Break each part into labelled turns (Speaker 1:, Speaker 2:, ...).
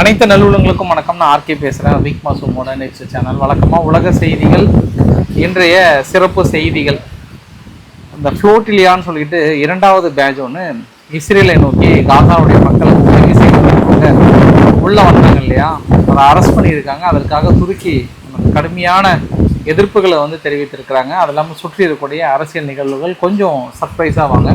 Speaker 1: அனைத்து நல்லுள்ளங்களுக்கும் வணக்கம். நான் ஆர்கே பேசுகிறேன். வீக் மாசமோட நெக்ஸ்ட் சேனல் வழக்கமாக உலக செய்திகள், இன்றைய சிறப்பு செய்திகள். இந்த ஃப்ளோட்டிலியான்னு சொல்லிட்டு இரண்டாவது பேட்ச் ஒன்று இஸ்ரேலை நோக்கி காசாவுடைய மக்கள் உதவி செய்வதற்காக உள்ளே வந்தாங்க இல்லையா, அதை அரெஸ்ட் பண்ணியிருக்காங்க. அதற்காக துருக்கி கடுமையான எதிர்ப்புகளை தெரிவித்திருக்கிறாங்க. அது இல்லாமல் சுற்றி இருக்கக்கூடிய அரசியல் நிகழ்வுகள் கொஞ்சம் சர்ப்ரைஸாக வாங்க,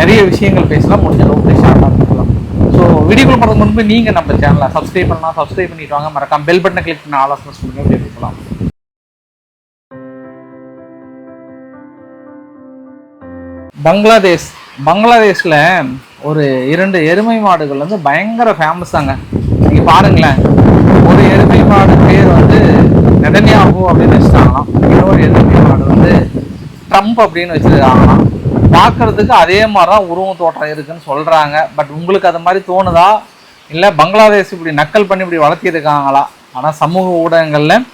Speaker 1: நிறைய விஷயங்கள் பேசலாம், முடிஞ்ச அளவுக்கு ஷார்ட்டாக இருக்கலாம். ஸோ வீடியோக்குள்ள போகிறதுக்கு முன்பு நீங்கள் நம்ம சேனலை சப்ஸ்கிரைப் பண்ணலாம், சப்ஸ்கிரைப் பண்ணிட்டு வாங்க. மறக்காம பெல் பட்டனை கிளிக் பண்ணி ஆல் ஆப்ஷன்ஸ் பண்ணி பேசலாம். பங்களாதேஷில் ஒரு 2 எருமை மாடுகள் பயங்கர ஃபேமஸாங்க. நீங்கள் பாருங்களேன், ஒரு எருமை மாடு பேர் நெதன்யாஹூ அப்படின்னு வச்சுட்டாங்களாம், இன்னொரு எருமை மாடு ட்ரம்ப் அப்படின்னு வச்சுருக்காங்களாம். பார்க்கறதுக்கு அதே மாதிரி தான் உருவம் தோற்றம் இருக்குன்னு சொல்கிறாங்க. பட் உங்களுக்கு அது மாதிரி தோணுதா, இல்லை பங்களாதேஷ் இப்படி நக்கல் பண்ணி இப்படி வளர்த்திருக்காங்களா? ஆனால் சமூக ஊடகங்களில்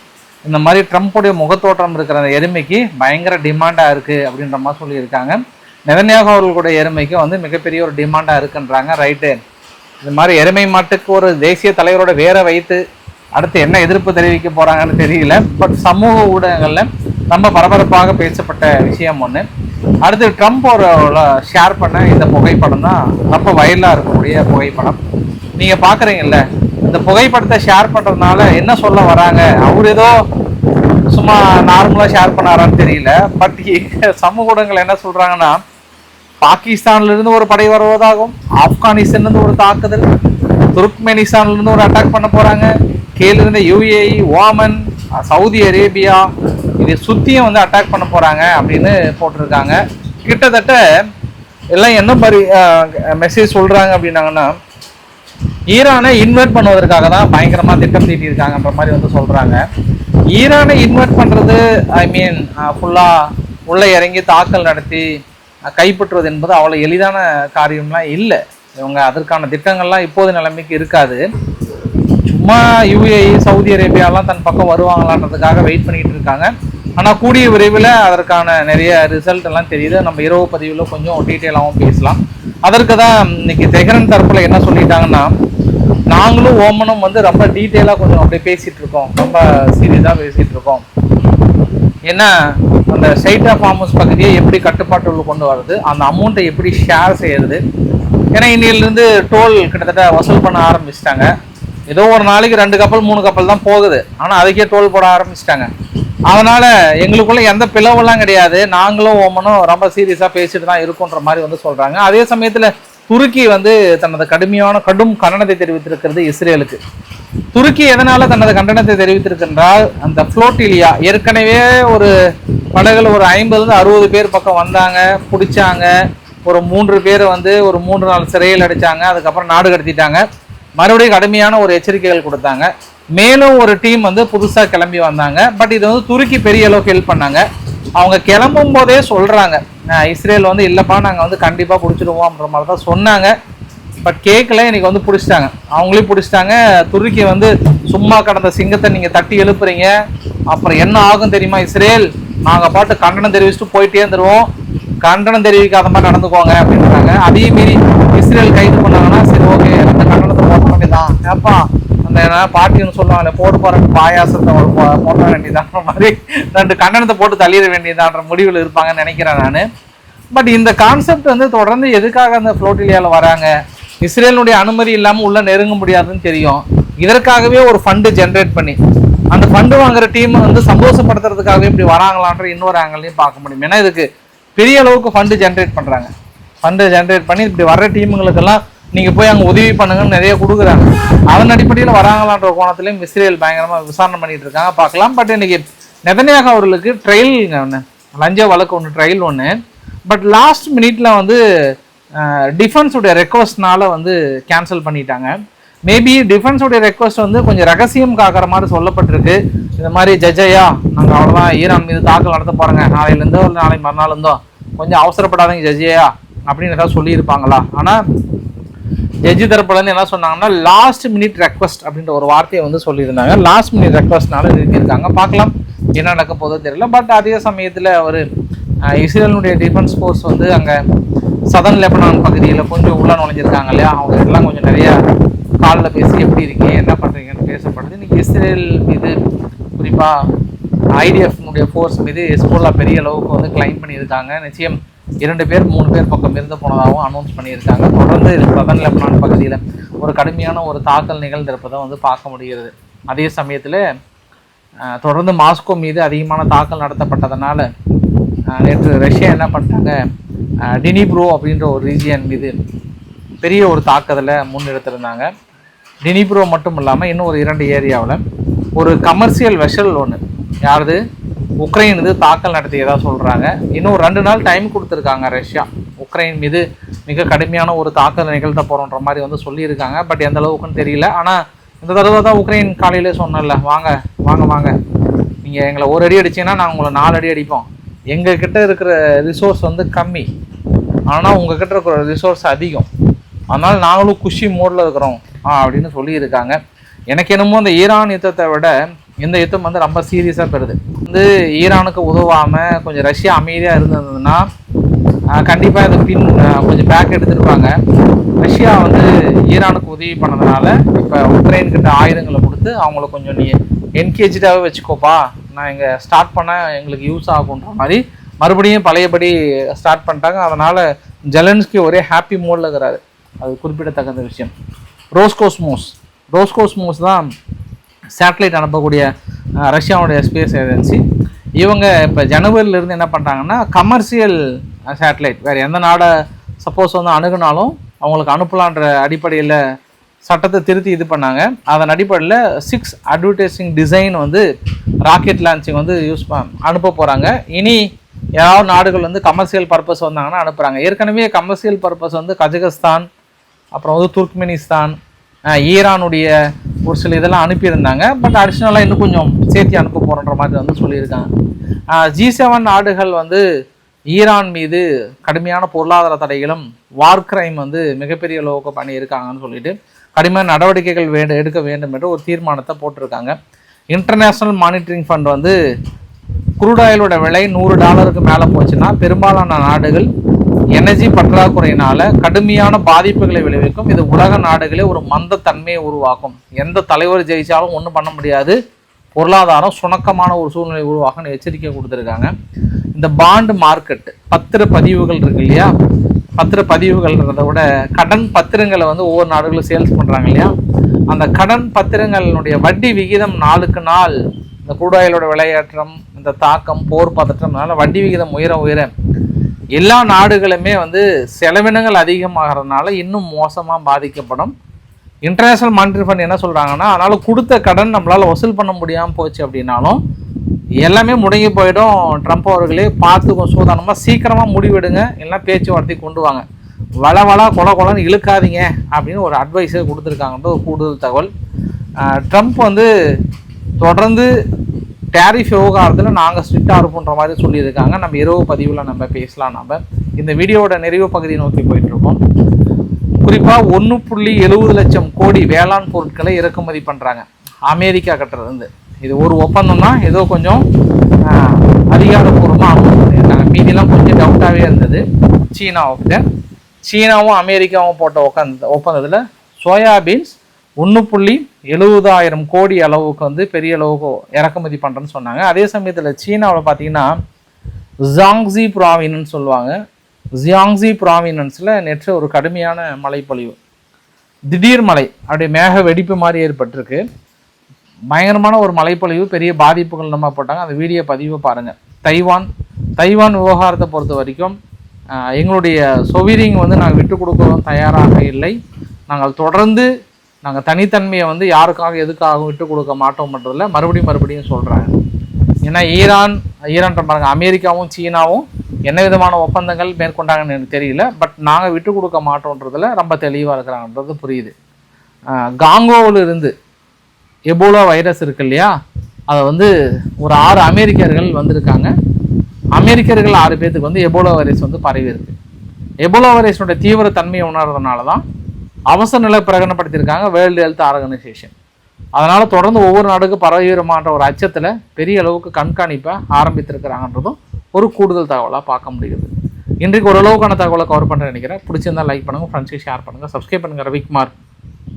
Speaker 1: இந்த மாதிரி ட்ரம்ப்புடைய முகத்தோற்றம் இருக்கிற அந்த எருமைக்கு பயங்கர டிமாண்டாக இருக்குது அப்படின்ற மாதிரி சொல்லியிருக்காங்க. நெதன்யாஹூ அவர்களுடைய எருமைக்கு மிகப்பெரிய ஒரு டிமாண்டாக இருக்குன்றாங்க. ரைட்டு, இது மாதிரி எருமை மாட்டுக்கு ஒரு தேசிய தலைவரோட வேரை வைத்து அடுத்து என்ன எதிர்ப்பு தெரிவிக்க போகிறாங்கன்னு தெரியல. பட் சமூக ஊடகங்களில் ரொம்ப பரபரப்பாக பேசப்பட்ட விஷயம் ஒன்று. அடுத்து ட்ரம்ப் ஒரு ஷேர் பண்ண இந்த புகைப்படம் தான் ரொம்ப வைரலாக இருக்கக்கூடிய புகைப்படம். நீங்கள் பார்க்குறீங்கல்ல, இந்த புகைப்படத்தை ஷேர் பண்ணுறதுனால என்ன சொல்ல வராங்க? அவர் ஏதோ சும்மா நார்மலாக ஷேர் பண்ணாரான்னு தெரியல. பட் சமூக ஊடகங்கள் என்ன சொல்கிறாங்கன்னா, பாகிஸ்தான்லேருந்து ஒரு படை வருவதாகவும், ஆப்கானிஸ்தான்லேருந்து ஒரு தாக்குதல், துர்க்மெனிஸ்தான்லேருந்து ஒரு அட்டாக் பண்ண போகிறாங்க, கீழிருந்த UAE, ஓமன், சவுதி அரேபியா இதை சுற்றியும் அட்டாக் பண்ண போகிறாங்க அப்படின்னு போட்டிருக்காங்க. கிட்டத்தட்ட எல்லாம் என்ன மாதிரி மெசேஜ் சொல்கிறாங்க அப்படின்னாங்கன்னா, ஈரானை இன்வெர்ட் பண்ணுவதற்காக தான் பயங்கரமாக திட்டம் தீட்டியிருக்காங்கன்ற மாதிரி சொல்கிறாங்க. ஈரானை இன்வெர்ட் பண்ணுறது ஃபுல்லாக உள்ளே இறங்கி தாக்கல் நடத்தி கைப்பற்றுவது என்பது அவ்வளோ எளிதான காரியம்லாம் இல்லை. இவங்க அதற்கான திட்டங்கள்லாம் இப்போது நிலைமைக்கு இருக்காது. சும்மா UAE, சவுதி அரேபியாலாம் தன் பக்கம் வருவாங்களான்றதுக்காக வெயிட் பண்ணிட்டு இருக்காங்க. ஆனால் கூடிய விரைவில் அதற்கான நிறைய ரிசல்ட் எல்லாம் தெரியுது. நம்ம இரவு பதிவில் கொஞ்சம் டீட்டெயிலாகவும் பேசலாம். அதற்கு தான் இன்னைக்கு தெஹ்ரான் தரப்பில் என்ன சொல்லிட்டாங்கன்னா, நாங்களும் ஓமனும் ரொம்ப டீட்டெயிலாக கொஞ்சம் அப்படியே பேசிகிட்டு இருக்கோம், ரொம்ப சீரியஸாக பேசிகிட்டு இருக்கோம். ஏன்னா அந்த ஸ்ட்ரைட் ஆஃப் ஹார்முஸ் பகுதியை எப்படி கட்டுப்பாட்டுள்ள கொண்டு வர்றது, அந்த அமௌண்ட்டை எப்படி ஷேர் செய்யறது. ஏன்னா இன்னிலிருந்து டோல் கிட்டத்தட்ட வசூல் பண்ண ஆரம்பிச்சிட்டாங்க. ஏதோ ஒரு நாளைக்கு 2 கப்பல் 3 கப்பல் தான் போகுது, ஆனால் அதுக்கே டோல் போட ஆரம்பிச்சிட்டாங்க. அதனால் எங்களுக்குள்ள எந்த பிளவெல்லாம் கிடையாது, நாங்களும் ஓமனும் ரொம்ப சீரியஸாக பேசிட்டு தான் இருக்கோன்ற மாதிரி சொல்கிறாங்க. அதே சமயத்தில் துருக்கி தனது கடும் கண்டனத்தை தெரிவித்திருக்கிறது இஸ்ரேலுக்கு. துருக்கி எதனால் தனது கண்டனத்தை தெரிவித்திருக்கின்றால், அந்த ஃப்ளோட்டிலியா ஏற்கனவே ஒரு படகுல ஒரு 50-60 பேர் பக்கம் வந்தாங்க, பிடிச்சாங்க. ஒரு 3 பேர் ஒரு 3 நாள் சிறையில் அடித்தாங்க. அதுக்கப்புறம் நாடு கடத்திட்டாங்க. மறுபடியும் கடுமையான ஒரு எச்சரிக்கைகள் கொடுத்தாங்க. மேலும் ஒரு டீம் புதுசாக கிளம்பி வந்தாங்க. பட் இது துருக்கி பெரிய அளவுக்கு ஹெல்ப் பண்ணாங்க. அவங்க கிளம்பும் போதே சொல்கிறாங்க, இஸ்ரேல் இல்லைப்பா நாங்கள் கண்டிப்பாக பிடிச்சிடுவோம்ன்ற மாதிரி தான் சொன்னாங்க. பட் கேட்கல, இன்னைக்கு பிடிச்சிட்டாங்க, அவங்களையும் பிடிச்சிட்டாங்க. துருக்கி சும்மா கடந்த சிங்கத்தை நீங்கள் தட்டி எழுப்புறீங்க, அப்புறம் என்ன ஆகும் தெரியுமா இஸ்ரேல், நாங்கள் பாட்டு கண்டனம் தெரிவிச்சுட்டு போயிட்டே இருந்துருவோம், கண்டனம் தெரிவிக்காத மாதிரி நடந்துக்கோங்க அப்படின்றாங்க. அதே மீறி இஸ்ரேல் கைது பண்ணாங்கன்னா சரி ஓகே, அந்த கண்டனத்தை போட்ட வேண்டியதான், ஏப்பா அந்த பாட்டின்னு சொல்லுவாங்க, போட்டு போகிற பாயாசத்தை போட்ட வேண்டியதான்ற மாதிரி 2 கண்டனத்தை போட்டு தள்ளிட வேண்டியதான்ற முடிவில் இருப்பாங்கன்னு நினைக்கிறேன் நான். பட் இந்த கான்செப்ட் தொடர்ந்து எதுக்காக அந்த ஃப்ளோட்டிலியாவில் வராங்க, இஸ்ரேலுடைய அனுமதி இல்லாமல் உள்ளே நெருங்க முடியாதுன்னு தெரியும். இதற்காகவே ஒரு ஃபண்டு ஜென்ரேட் பண்ணி அந்த ஃபண்டு வாங்குற டீம் சந்தோஷப்படுத்துறதுக்காகவே இப்படி வராங்களான்ற இன்னொரு ஆங்கிளையும் பார்க்க முடியும். ஏன்னா இதுக்கு பெரிய அளவுக்கு ஃபண்டு ஜென்ரேட் பண்ணுறாங்க. ஃபண்டு ஜென்ரேட் பண்ணி இப்படி வர்ற டீமுங்களுக்கெல்லாம் நீங்கள் போய் அங்கே உதவி பண்ணுங்கன்னு நிறைய கொடுக்குறாங்க. அதன் அடிப்படையில் வராங்களான்ற கோணத்திலையும் இஸ்ரேல் பயங்கரமாக விசாரணை பண்ணிட்டு இருக்காங்க, பார்க்கலாம். பட் இன்னைக்கு நெதன்யாஹூ அவர்களுக்கு ட்ரையல் ஒன்று, லஞ்ச வழக்கு ஒன்று, ட்ரையல் ஒன்று. பட் லாஸ்ட் மினிட்ல டிஃபென்ஸுடைய ரெக்வஸ்ட்னால கேன்சல் பண்ணிட்டாங்க. மேபி டிஃபென்ஸுடைய ரெக்வஸ்ட் கொஞ்சம் ரகசியம் காக்கிற மாதிரி சொல்லப்பட்டிருக்கு. இந்த மாதிரி ஜட்ஜையா நாங்கள் அவ்வளோதான் ஈரான் மீது தாக்கல் நடத்த போகிறோங்க, நாளையிலேருந்தோ இல்லை நாளை மறுநாள் இருந்தோ, கொஞ்சம் அவசரப்படாதீங்க ஜட்ஜையா அப்படின்னு ஏதாவது சொல்லியிருப்பாங்களா? ஆனால் ஜட்ஜி தரப்புலேருந்து என்ன சொன்னாங்கன்னா, லாஸ்ட் மினிட் ரெக்வஸ்ட் அப்படின்ற ஒரு வார்த்தையை சொல்லியிருந்தாங்க. லாஸ்ட் மினிட் ரெக்வஸ்ட்னால நிறுத்தியிருக்காங்க. பார்க்கலாம் என்ன நடக்க போதோ தெரியல. பட் அதே சமயத்தில் அவர் இஸ்ரேலுடைய டிஃபென்ஸ் ஃபோர்ஸ் அங்கே சதர்ன் லெபனான் பகுதியில் கொஞ்சம் உள்ள நுழைஞ்சிருக்காங்க இல்லையா, அவங்க இதெல்லாம் கொஞ்சம் நிறைய காலில் பேசி எப்படி இருக்கீங்க என்ன பண்ணுறீங்கன்னு பேசப்படுது. இன்றைக்கி இஸ்ரேல் மீது குறிப்பாக ஐடிஎஃப்னுடைய ஃபோர்ஸ் மீது ஹெஸ்போல்லா பெரிய அளவுக்கு வந்து கிளைம் பண்ணியிருக்காங்க. நிச்சயம் 2 பேர் 3 பேர் பக்கம் இருந்து போனதாகவும் அனௌன்ஸ் பண்ணியிருக்காங்க. தொடர்ந்து சதர்ன் லெபனான் பகுதியில் ஒரு கடுமையான ஒரு தாக்கல் நிகழ்ந்திருப்பதை வந்து பார்க்க முடிகிறது. அதே சமயத்தில் தொடர்ந்து மாஸ்கோ மீது அதிகமான தாக்கல் நடத்தப்பட்டதுனால நேற்று ரஷ்யா என்ன பண்ணிட்டாங்க, டினிப்ரோ அப்படின்ற ஒரு ரீஜியன் மீது பெரிய ஒரு தாக்குதலை முன்னெடுத்திருந்தாங்க. டினிப்ரோ மட்டும் இல்லாமல் இன்னும் ஒரு 2 ஏரியாவில் ஒரு கமர்ஷியல் வெஷல் ஒன்று யாருது உக்ரைன் மீது தாக்கல் நடத்தியதாக சொல்கிறாங்க. இன்னும் 2 நாள் டைம் கொடுத்துருக்காங்க ரஷ்யா உக்ரைன் மீது மிக கடுமையான ஒரு தாக்குதல் நிகழ்த்த போகிறோன்ற மாதிரி வந்து சொல்லியிருக்காங்க. பட் எந்த அளவுக்குன்னு தெரியல. ஆனால் இந்த தடவை தான் உக்ரைன் காலையிலே சொன்னல, வாங்க வாங்க வாங்க நீங்கள் எங்களை 1 அடி அடிச்சிங்கன்னா நாங்கள் உங்களை 4 அடி அடிப்போம். எங்ககிட்ட இருக்கிற ரிசோர்ஸ் வந்து கம்மி, ஆனால் உங்ககிட்ட இருக்கிற ரிசோர்ஸ் அதிகம், அதனால் நாங்களும் குஷி மோடில் இருக்கிறோம் அப்படின்னு சொல்லியிருக்காங்க. எனக்கு என்னமோ அந்த ஈரான் யுத்தத்தை விட இந்த யுத்தம் வந்து ரொம்ப சீரியஸாக பெறுது. வந்து ஈரானுக்கு உதவாமல் கொஞ்சம் ரஷ்யா அமைதியாக இருந்ததுன்னா கண்டிப்பாக இது கொஞ்சம் பேக் எடுத்துருப்பாங்க. ரஷ்யா வந்து ஈரானுக்கு உதவி பண்ணதுனால இப்போ உக்ரைன்கிட்ட ஆயுதங்களை கொடுத்து அவங்கள கொஞ்சம் நீ என்கேஜாகவே வச்சுக்கோப்பா, நான் இங்கே ஸ்டார்ட் பண்ண எங்களுக்கு யூஸ் ஆகுன்ற மாதிரி மறுபடியும் பழையபடி ஸ்டார்ட் பண்ணிட்டாங்க. அதனால் ஜெலன்ஸ்கி ஒரே ஹாப்பி மோடில் இருக்கிறாரு. அது குறிப்பிடத்தகுந்த விஷயம். ரோஸ்கோஸ்மோஸ் தான் சேட்டலைட் அனுப்பக்கூடிய ரஷ்யாவுடைய ஸ்பேஸ் ஏஜென்சி. இவங்க இப்போ ஜனவரியிலேருந்து என்ன பண்ணுறாங்கன்னா கமர்ஷியல் சேட்டலைட் வேறு எந்த நாடை சப்போஸ் வந்து அணுகுனாலும் அவங்களுக்கு அனுப்பலான்ற அடிப்படையில் சட்டத்தை திருத்தி இது பண்ணாங்க. அதன் அடிப்படையில் 6 அட்வர்டைசிங் டிசைன் வந்து ராக்கெட் லான்ச்சிங் வந்து அனுப்ப போகிறாங்க. இனி ஏதாவது நாடுகள் வந்து கமர்ஷியல் பர்பஸ் வந்தாங்கன்னா அனுப்புகிறாங்க. ஏற்கனவே கமர்ஷியல் பர்பஸ் வந்து கஜகஸ்தான், அப்புறம் வந்து துர்க்மெனிஸ்தான், ஈரானுடைய ஒரு சில இதெல்லாம் அனுப்பியிருந்தாங்க. பட் அடிஷ்னலாக இன்னும் கொஞ்சம் சேர்த்து அனுப்ப போகிறன்ற மாதிரி வந்து சொல்லியிருக்காங்க. G7 நாடுகள் வந்து ஈரான் மீது கடுமையான பொருளாதார தடைகளும் வார் கிரைம் வந்து மிகப்பெரிய அளவுக்கு பண்ணியிருக்காங்கன்னு சொல்லிட்டு கடுமையான நடவடிக்கைகள் எடுக்க வேண்டும் என்று ஒரு தீர்மானத்தை போட்டிருக்காங்க. இன்டர்நேஷ்னல் மானிட்டரிங் ஃபண்ட் வந்து குரூட் ஆயிலோட விலை $100 மேலே போச்சுன்னா பெரும்பாலான நாடுகள் எனர்ஜி பற்றாக்குறையினால கடுமையான பாதிப்புகளை விளைவிக்கும். இது உலக நாடுகளே ஒரு மந்த தன்மையை உருவாக்கும். எந்த தலைவர் ஜெயிச்சாலும் ஒன்றும் பண்ண முடியாது, பொருளாதாரம் சுணக்கமான ஒரு சூழ்நிலை உருவாகன்னு எச்சரிக்கை கொடுத்துருக்காங்க. இந்த பாண்ட் மார்க்கெட் பத்திரப்பதிவுகள் இருக்கு இல்லையா, பத்திரப்பதிவுகள்ன்றதை விட கடன் பத்திரங்களை வந்து ஒவ்வொரு நாடுகளும் சேல்ஸ் பண்ணுறாங்க இல்லையா, அந்த கடன் பத்திரங்களுடைய வட்டி விகிதம் நாளுக்கு நாள் இந்த குரூட் ஆயிலோட விலையேற்றம், இந்த தாக்கம், போர் பதற்றம்னால வட்டி விகிதம் உயர எல்லா நாடுகளுமே வந்து செலவினங்கள் அதிகமாகிறதுனால இன்னும் மோசமாக பாதிக்கப்படும். இன்டர்நேஷ்னல் மானிட்டரி ஃபண்ட் என்ன சொல்கிறாங்கன்னா, அதனால் கொடுத்த கடன் நம்மளால் வசூல் பண்ண முடியாமல் போச்சு அப்படின்னாலும் எல்லாமே முடங்கி போயிடும். ட்ரம்ப் அவர்களே பார்த்து சூதானமாக சீக்கிரமாக முடிவெடுங்க, எல்லாம் பேச்சுவார்த்தை கொண்டு வாங்க, கொலன்னு இழுக்காதீங்க அப்படின்னு ஒரு அட்வைஸை கொடுத்துருக்காங்கன்ற ஒரு கூடுதல் தகவல். ட்ரம்ப் வந்து தொடர்ந்து டேரிஃப் விவகாரத்தில் நாங்கள் ஸ்ட்ரிக்டாக இருப்போன்ற மாதிரி சொல்லியிருக்காங்க. நம்ம இரவு பதிவில் நம்ம பேசலாம். நம்ம இந்த வீடியோவோட நிறைவு பகுதியை நோக்கி போயிட்டுருக்கோம். குறிப்பாக 1.70 லட்சம் கோடி வேளாண் பொருட்களை இறக்குமதி பண்ணுறாங்க அமெரிக்கா கிட்டேருந்து. இது ஒரு ஒப்பந்தம் தான், ஏதோ கொஞ்சம் அதிகாரப்பூர்வமாக அனௌன்ஸ் பண்ணியிருக்காங்க. மீதிலாம் கொஞ்சம் டவுட்டாகவே இருந்தது. சீனாவும் அமெரிக்காவும் போட்ட ஒப்பந்தத்தில் சோயாபீன்ஸ் 1.70 கோடி அளவுக்கு வந்து பெரிய அளவுக்கு இறக்குமதி பண்ணுறேன்னு சொன்னாங்க. அதே சமயத்தில் சீனாவில் பார்த்தீங்கன்னா ஜியாங்ஸி ப்ராவினன்ஸ் சொல்லுவாங்க. ஜியாங்ஸி ப்ராவினன்ஸில் நேற்று ஒரு கடுமையான மழைப்பொழிவு, திடீர் மழை, அப்படியே மேக வெடிப்பு மாதிரி ஏற்பட்டிருக்கு. பயங்கரமான ஒரு மழைப்பொழிவு, பெரிய பாதிப்புகள் நம்ம போட்டாங்க. அந்த வீடியோ பதிவை பாருங்கள். தைவான் விவகாரத்தை பொறுத்த வரைக்கும் எங்களுடைய சொவிரிங் வந்து நாங்கள் விட்டு கொடுக்கவும் தயாராக இல்லை. நாங்கள் தனித்தன்மையை வந்து யாருக்காக எதுக்காகவும் விட்டு கொடுக்க மாட்டோம்ன்றதில் மறுபடியும் சொல்கிறாங்க. ஏன்னா ஈரான் பாருங்க, அமெரிக்காவும் சீனாவும் என்ன விதமான ஒப்பந்தங்கள் மேற்கொண்டாங்கன்னு எனக்கு தெரியல. பட் நாங்கள் விட்டு கொடுக்க மாட்டோன்றதில் ரொம்ப தெளிவாக இருக்கிறாங்கன்றது புரியுது. காங்கோவில் இருந்து எபோலா வைரஸ் இருக்கு இல்லையா, அதை வந்து ஒரு 6 அமெரிக்கர்கள் வந்திருக்காங்க. அமெரிக்கர்கள் 6 பேர்த்துக்கு வந்து எபோலா வைரஸ் வந்து பரவி இருக்கு. எபோலா வைரஸினுடைய தீவிர தன்மையை உணர்றதுனால தான் அவசர நிலை பிரகடனப்படுத்தியிருக்காங்க வேர்ல்டு ஹெல்த் ஆர்கனைசேஷன். அதனால் தொடர்ந்து ஒவ்வொரு நாடுக்கு பரவிடுமான்ற ஒரு அச்சத்தில் பெரிய அளவுக்கு கண்காணிப்பை ஆரம்பித்திருக்கிறாங்கன்றதும் ஒரு கூடுதல் தகவலாக பார்க்க முடியுது. இன்றைக்கு ஓரளவுக்கான தகவலை கவர் பண்ணுறேன் நினைக்கிறேன். பிடிச்சிருந்தால் லைக் பண்ணுங்கள், ஃப்ரெண்ட்ஸுக்கு ஷேர் பண்ணுங்கள், சப்ஸ்கிரைப் பண்ணுங்கள். Ravikumar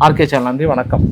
Speaker 1: RK channel. நன்றி, வணக்கம்.